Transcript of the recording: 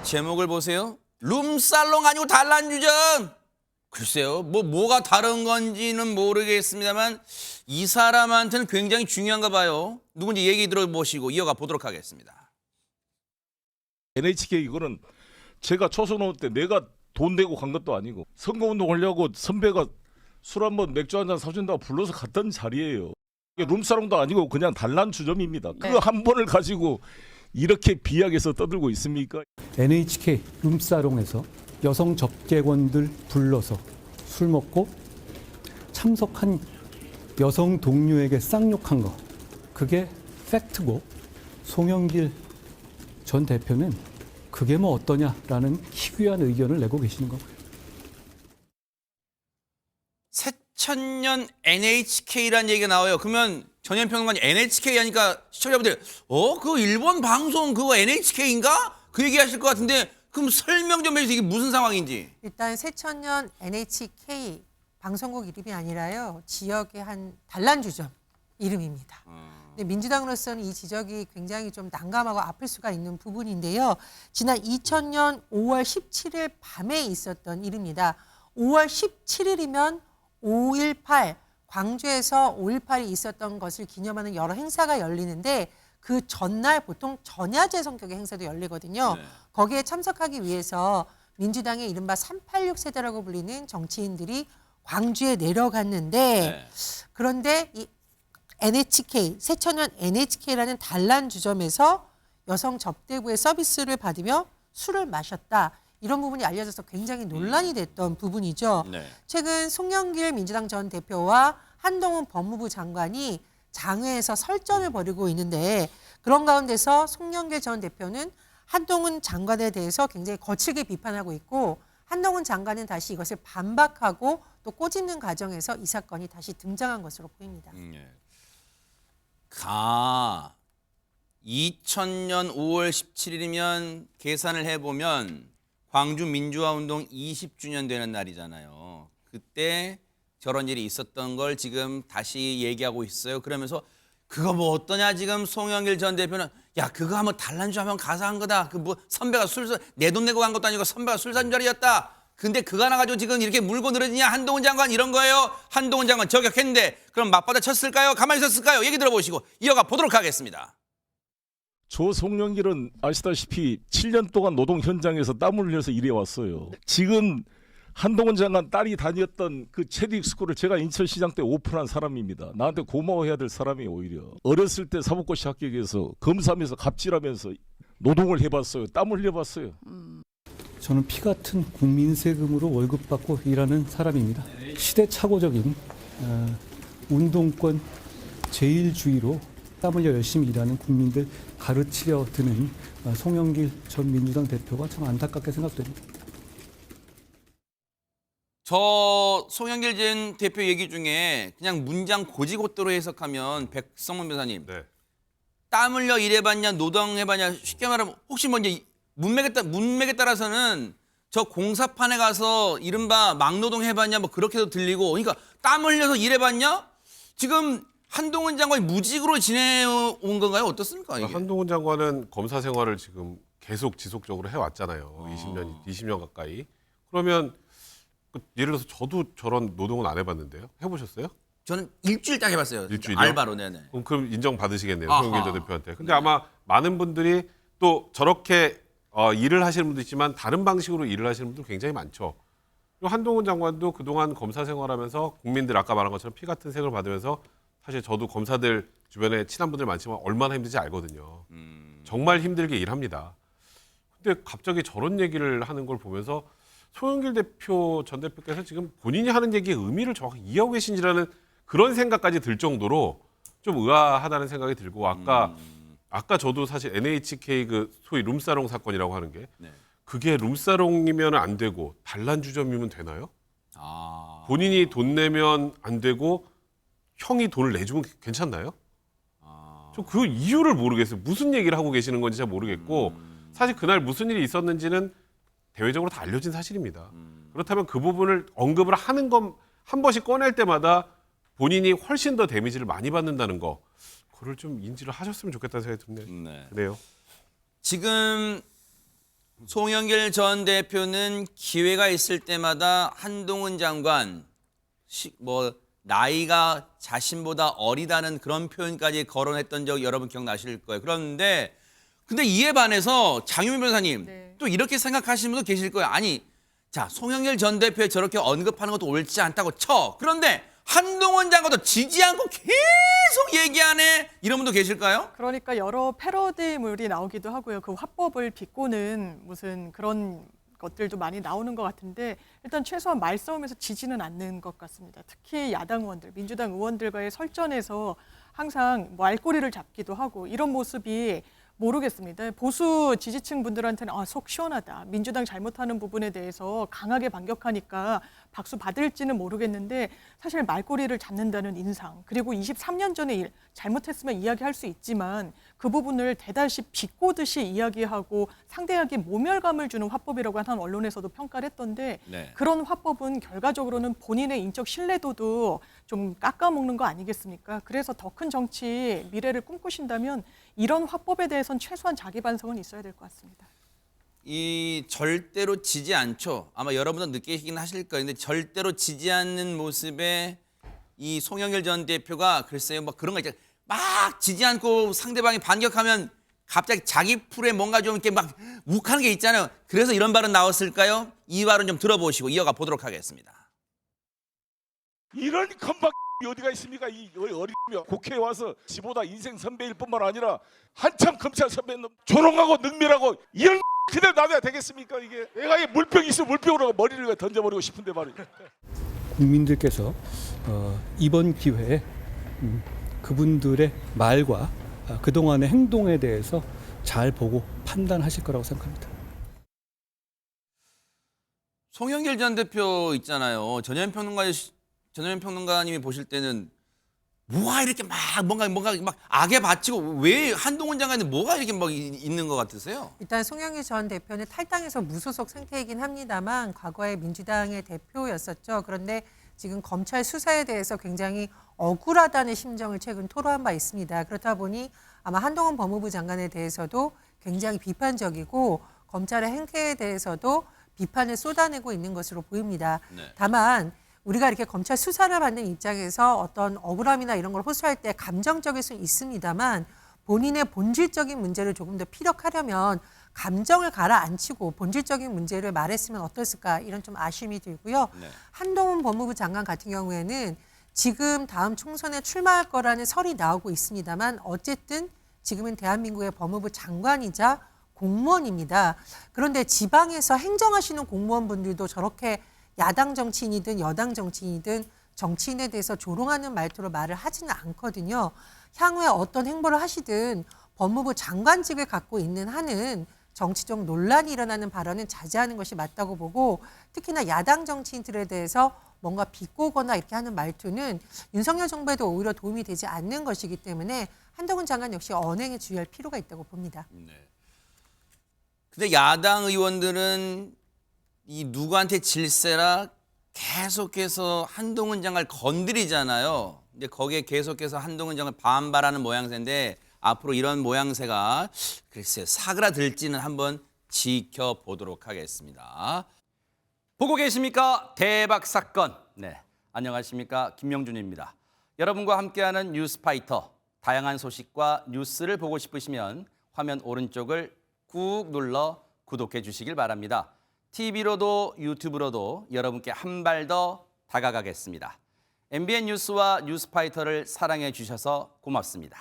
제목을 보세요. 룸살롱 아니고 단란주점. 글쎄요, 뭐가 다른 건지는 모르겠습니다만 이 사람한테는 굉장히 중요한가 봐요. 누군지 얘기 들어보시고 이어가 보도록 하겠습니다. NHK 이거는 제가 초선 올 때 내가 돈 내고 간 것도 아니고 선거운동 하려고 선배가 술 한번 맥주 한잔 사준다고 불러서 갔던 자리예요. 이게 룸사롱도 아니고 그냥 단란주점입니다. 네. 그 한 번을 가지고 이렇게 비약해서 떠들고 있습니까? NHK 룸사롱에서 여성 접객원들 불러서 술 먹고 참석한 여성 동료에게 쌍욕한 거, 그게 팩트고, 송영길 전 대표는 그게 뭐 어떠냐라는 희귀한 의견을 내고 계시는 거고요. 새천년 NHK라는 얘기가 나와요. 그러면 전현평론가님 NHK 하니까 시청자분들 그 일본 방송 그거 NHK인가? 그 얘기하실 것 같은데 그럼 설명 좀 해주세요. 이게 무슨 상황인지. 일단 새천년 NHK 방송국 이름이 아니라요. 지역의 한 단란주점 이름입니다. 근데 민주당으로서는 이 지적이 굉장히 좀 난감하고 아플 수가 있는 부분인데요. 지난 2000년 5월 17일 밤에 있었던 일입니다. 5월 17일이면 5.18 광주에서 5.18이 있었던 것을 기념하는 여러 행사가 열리는데 그 전날 보통 전야제 성격의 행사도 열리거든요. 네. 거기에 참석하기 위해서 민주당의 이른바 386 세대라고 불리는 정치인들이 광주에 내려갔는데 네. 그런데 이 NHK, 새천년 NHK라는 단란주점에서 여성 접대부의 서비스를 받으며 술을 마셨다. 이런 부분이 알려져서 굉장히 논란이 됐던 부분이죠. 네. 최근 송영길 민주당 전 대표와 한동훈 법무부 장관이 장외에서 설전을 벌이고 있는데 그런 가운데서 송영길 전 대표는 한동훈 장관에 대해서 굉장히 거칠게 비판하고 있고 한동훈 장관은 다시 이것을 반박하고 또 꼬집는 과정에서 이 사건이 다시 등장한 것으로 보입니다. 예. 2000년 5월 17일이면 계산을 해보면 광주 민주화운동 20주년 되는 날이잖아요. 그때 저런 일이 있었던 걸 지금 다시 얘기하고 있어요. 그러면서 그거 뭐 어떠냐 지금 송영길 전 대표는 야 그거 한번 단란주 하면 가서 한 거다. 그 뭐 선배가 내 돈 내고 간 것도 아니고 선배가 술 산 자리였다. 근데 그거 하나 가지고 지금 이렇게 물고 늘어지냐 한동훈 장관 이런 거예요. 한동훈 장관 저격했는데 그럼 맞받아 쳤을까요? 가만히 있었을까요? 얘기 들어보시고 이어가 보도록 하겠습니다. 조송영길은 아시다시피 7년 동안 노동 현장에서 땀을 흘려서 일해왔어요. 지금 한동훈 장관 딸이 다녔던 그 체릭 스쿨을 제가 인천시장 때 오픈한 사람입니다. 나한테 고마워해야 될 사람이 오히려. 어렸을 때 사법고시 합격해서 검사하면서 갑질하면서 노동을 해봤어요. 땀을 흘려봤어요. 저는 피 같은 국민 세금으로 월급 받고 일하는 사람입니다. 시대착오적인 운동권 제일주의로 땀 흘려 열심히 일하는 국민들 가르치려 드는 송영길 전 민주당 대표가 참 안타깝게 생각됩니다. 저 송영길 전 대표 얘기 중에 그냥 문장 고지고대로 해석하면 백성문 변호사님 네. 땀 흘려 일해봤냐 노동해봤냐 쉽게 말하면 혹시 뭐 이제 문맥에 따라서는 저 공사판에 가서 이른바 막노동 해봤냐 뭐 그렇게도 들리고 그러니까 땀 흘려서 일해봤냐 지금 한동훈 장관이 무직으로 지내온 건가요? 어떻습니까? 이게? 한동훈 장관은 검사 생활을 지금 계속 지속적으로 해왔잖아요. 20년 가까이. 그러면 예를 들어서 저도 저런 노동은 안 해봤는데요. 해보셨어요? 저는 일주일 딱 해봤어요. 일주일이요? 알바로. 네네. 그럼 인정 받으시겠네요. 아하. 송영길 전 대표한테. 근데 아마 많은 분들이 또 저렇게 일을 하시는 분도 있지만 다른 방식으로 일을 하시는 분도 굉장히 많죠. 그리고 한동훈 장관도 그동안 검사 생활하면서 국민들 아까 말한 것처럼 피 같은 생을 받으면서 사실 저도 검사들 주변에 친한 분들 많지만 얼마나 힘든지 알거든요. 정말 힘들게 일합니다. 근데 갑자기 저런 얘기를 하는 걸 보면서 송영길 대표 전 대표께서 지금 본인이 하는 얘기의 의미를 정확히 이해하고 계신지라는 그런 생각까지 들 정도로 좀 의아하다는 생각이 들고 아까 저도 사실 NHK 그 소위 룸사롱 사건이라고 하는 게 네. 그게 룸사롱이면 안 되고 단란주점이면 되나요? 본인이 돈 내면 안 되고 형이 돈을 내주면 괜찮나요? 저 그 이유를 모르겠어요. 무슨 얘기를 하고 계시는 건지 잘 모르겠고 사실 그날 무슨 일이 있었는지는 대외적으로 다 알려진 사실입니다. 그렇다면 그 부분을 언급을 하는 건 한 번씩 꺼낼 때마다 본인이 훨씬 더 데미지를 많이 받는다는 거 그걸 좀 인지를 하셨으면 좋겠다는 생각이 드네요. 네. 그래요. 지금 송영길 전 대표는 기회가 있을 때마다 한동훈 장관 나이가 자신보다 어리다는 그런 표현까지 거론했던 적 여러분 기억나실 거예요. 그런데 근데 이에 반해서 장유민 변호사님 네. 또 이렇게 생각하시는 분도 계실 거예요. 아니, 자, 송영길 전 대표 저렇게 언급하는 것도 옳지 않다고 쳐. 그런데 한동훈 장관도 지지 않고 계속 얘기하네. 이런 분도 계실까요? 그러니까 여러 패러디물이 나오기도 하고요. 그 화법을 비꼬는 무슨 그런 것들도 많이 나오는 것 같은데 일단 최소한 말싸움에서 지지는 않는 것 같습니다. 특히 야당 의원들, 민주당 의원들과의 설전에서 항상 뭐 알꼬리를 잡기도 하고 이런 모습이 모르겠습니다. 보수 지지층 분들한테는 속 시원하다. 민주당 잘못하는 부분에 대해서 강하게 반격하니까 박수 받을지는 모르겠는데 사실 말꼬리를 잡는다는 인상 그리고 23년 전의 일 잘못했으면 이야기할 수 있지만 그 부분을 대다시 비꼬듯이 이야기하고 상대에게 모멸감을 주는 화법이라고 한 언론에서도 평가를 했던데 네. 그런 화법은 결과적으로는 본인의 인적 신뢰도도 좀 깎아먹는 거 아니겠습니까? 그래서 더 큰 정치 미래를 꿈꾸신다면 이런 화법에 대해서는 최소한 자기 반성은 있어야 될 것 같습니다. 이 절대로 지지 않죠. 아마 여러분도 느끼시긴 하실 거예요. 근데 절대로 지지 않는 모습에 이 송영길 전 대표가 글쎄요, 뭐 그런 거 있잖아요. 막 지지 않고 상대방이 반격하면 갑자기 자기 풀에 뭔가 좀 이렇게 막 욱하는 게 있잖아요. 그래서 이런 발언 나왔을까요? 이 발언 좀 들어보시고 이어가 보도록 하겠습니다. 이런 건박 어디가 있습니까? 이 어리며 국회에 와서 지보다 인생 선배일 뿐만 아니라 한참 검찰 선배는 조롱하고 능멸하고 이런 그대로 놔둬야 되겠습니까? 이게 내가 이 물병 있으면 물병으로 머리를 던져버리고 싶은데 말이에요. 국민들께서 이번 기회에 그분들의 말과 그동안의 행동에 대해서 잘 보고 판단하실 거라고 생각합니다. 송영길 전 대표 있잖아요. 전현현 평론가님이 보실 때는 뭐가 이렇게 막 뭔가 막 악에 바치고 왜 한동훈 장관이 뭐가 이렇게 막 있는 것 같으세요? 일단 송영길 전 대표는 탈당해서 무소속 상태이긴 합니다만 과거에 민주당의 대표였었죠. 그런데 지금 검찰 수사에 대해서 굉장히 억울하다는 심정을 최근 토로한 바 있습니다. 그렇다 보니 아마 한동훈 법무부 장관에 대해서도 굉장히 비판적이고 검찰의 행태에 대해서도 비판을 쏟아내고 있는 것으로 보입니다. 네. 다만 우리가 이렇게 검찰 수사를 받는 입장에서 어떤 억울함이나 이런 걸 호소할 때 감정적일 수 있습니다만 본인의 본질적인 문제를 조금 더 피력하려면 감정을 가라앉히고 본질적인 문제를 말했으면 어땠을까 이런 좀 아쉬움이 들고요. 네. 한동훈 법무부 장관 같은 경우에는 지금 다음 총선에 출마할 거라는 설이 나오고 있습니다만 어쨌든 지금은 대한민국의 법무부 장관이자 공무원입니다. 그런데 지방에서 행정하시는 공무원분들도 저렇게 야당 정치인이든 여당 정치인이든 정치인에 대해서 조롱하는 말투로 말을 하지는 않거든요. 향후에 어떤 행보를 하시든 법무부 장관직을 갖고 있는 한은 정치적 논란이 일어나는 발언은 자제하는 것이 맞다고 보고 특히나 야당 정치인들에 대해서 뭔가 비꼬거나 이렇게 하는 말투는 윤석열 정부에도 오히려 도움이 되지 않는 것이기 때문에 한동훈 장관 역시 언행에 주의할 필요가 있다고 봅니다. 네. 근데 야당 의원들은 이 누구한테 질세라 계속해서 한동훈 장관을 건드리잖아요. 근데 거기에 계속해서 한동훈 장관을 반발하는 모양새인데 앞으로 이런 모양새가 글쎄요 사그라들지는 한번 지켜보도록 하겠습니다. 보고 계십니까? 대박 사건. 네, 안녕하십니까? 김명준입니다. 여러분과 함께하는 뉴스파이터. 다양한 소식과 뉴스를 보고 싶으시면 화면 오른쪽을 꾹 눌러 구독해 주시길 바랍니다. TV로도 유튜브로도 여러분께 한 발 더 다가가겠습니다. MBN 뉴스와 뉴스파이터를 사랑해 주셔서 고맙습니다.